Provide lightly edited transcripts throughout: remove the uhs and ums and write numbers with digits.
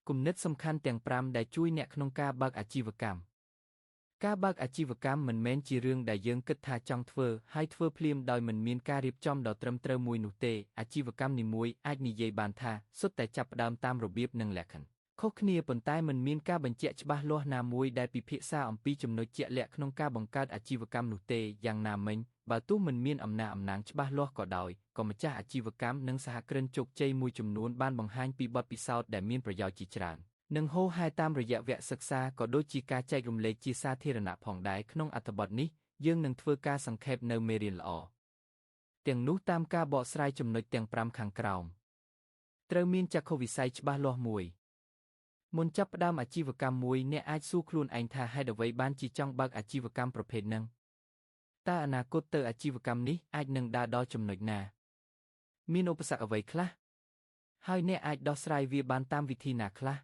គំនិតសំខាន់ទាំង5ដែលជួយអ្នកក្នុងការបើកអាជីវកម្មការបើកអាជីវកម្មមិនមែនជារឿងដែលយើងគិតថាចង់ធ្វើហើយធ្វើភ្លាមដោយមិនមានការរៀបចំដ៏ត្រឹមត្រូវមួយនោះទេអាជីវកម្មនីមួយអាចនិយាយបានថាសុទ្ធតែចាប់ផ្ដើមតាមរបៀបនិងលក្ខខណ្ឌខុសគ្នាប៉ុន្តែមិនមានការបញ្ជាក់ច្បាស់លាស់ណាមួយដែលពិភាក្សាអំពីចំណុចជាក់លាក់ក្នុងការបង្កើតអាជីវកម្មនោះទេយ៉ាងណាមិញបើទោះមិនមានអំណាងច្បាស់លាស់ក៏ដោយក៏ម្ចាស់អាជីវកម្មនិងសហគ្រិនជោគជ័យមួយចំនួនបានបង្ហាញពីបទពិសោធន៍ដែលមានប្រយោជន៍ជាច្រើននិងហូរហែតាមរយៈវគ្គសិក្សាក៏ដូចជាការចែករំលែកជាសាធារណៈផងដែរក្នុងអត្ថបទនេះយើងនឹងធ្វើការសង្ខេបនៅមេរៀនល្អទាំងនោះតាមការបកស្រាយចំណុចទាំង5ខាងក្រោមត្រូវមានចក្ខុវិស័យច្បាស់លាស់មួយមុនចាប់ផ្ដើមអាជីវកម្មមួយអ្នកអាចសួរខ្លួនឯងថាហេតុអ្វីបានជាចង់បើកអាជីវកម្មប្រភេទហ្នឹងតើអនាគតទៅអាជីវកម្មនេះអាចនឹងដើរដល់ចំណុចណាមានឧបសគ្គអ្វីខ្លះហើយអ្នកអាចដោះស្រាយវាបានតាមវិធីណាខ្លះ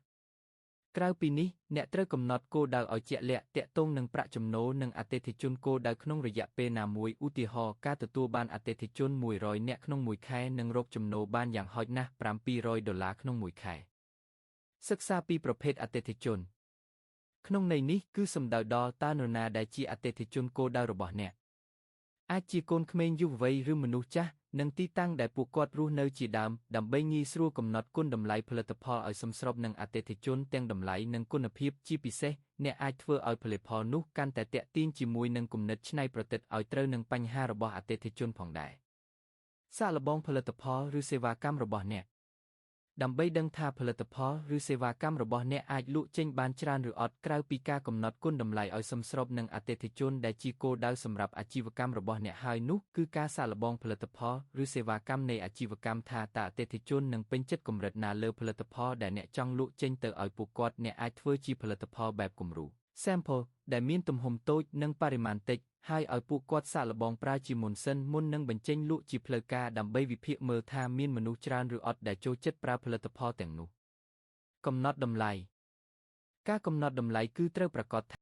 ក្រៅពីនេះអ្នកត្រូវកំណត់គោលដៅឲ្យជាក់លាក់ទាក់ទងនឹងប្រាក់ចំណូលនិងអតិថិជនគោលដៅក្នុងរយៈពេលណាមួយឧទាហរណ៍ការទទួលបានអតិថិជន100នាក់ក្នុងមួយខែនិងរកចំណូលបានយ៉ាងហោចណាស់$700ក្នុងមួយខែសិក្សាពីប្រភេទអតិថិជនក្នុងន័យនេះគឺសំដៅដល់តើនរណាដែលជាអតិថិជនគោលដៅរបស់អ្នកអាចជាកូនក្មេងយុវវ័យឬមនុស្សចាស់និងទីតាំងដែលពួកគាត់រស់នៅជាដើមដើម្បីងាយស្រួលកំណត់គុណតម្លៃផលិតផលឲ្យសមស្របនឹងអតិថិជនទាំងតម្លៃនិងគុណភាពជាពិសេសអ្នកអាចធ្វើឲ្យផលិតផលនោះកាន់តែទាក់ទាញជាមួយនឹងគំនិតច្នៃប្រឌិតឲ្យត្រូវនឹងបញ្ហារបស់អតិថិជនផងដែរសាកល្បងផលិតផលឬសេវាកម្មរបស់អ្នកដើម្បីដឹងថាផលិតផលឬសេវាកម្មរបស់អ្នកអាចលក់ចេញបានច្រើនឬអត់ក្រៅពីការកំណត់គុណតម្លៃឲ្យសមស្របនឹងអតិថិជនដែលជាគោលដៅសម្រាប់អាជីវកម្មរបស់អ្នកហើយនោះគឺការសាកល្បងផលិតផលឬសេវាកម្មនៃអាជីវកម្មថាតើអតិថិជននឹងពេញចិត្តកម្រិតណាលើផលិតផលដែលអ្នកចង់លក់ចេញទៅឲ្យពួកគាត់អ្នកអាចធ្វើជាផលិតផលបែបគំរូ sample ដែលមានទំហំតូចនិងបរិមាណតិចហើយឲ្យពួកគាត់សាកល្បងប្រើជាមុនសិនមុននឹងបញ្ចេញលក់ជាផ្លូវការដើម្បីវិភាគមើលថាមានមនុស្សច្រើនឬអត់ដែលចូលចិត្តប្រើផលិតផលទាំងនោះកំណត់តម្លៃការកំណត់តម្លៃគឺត្រូវប្រាកដថា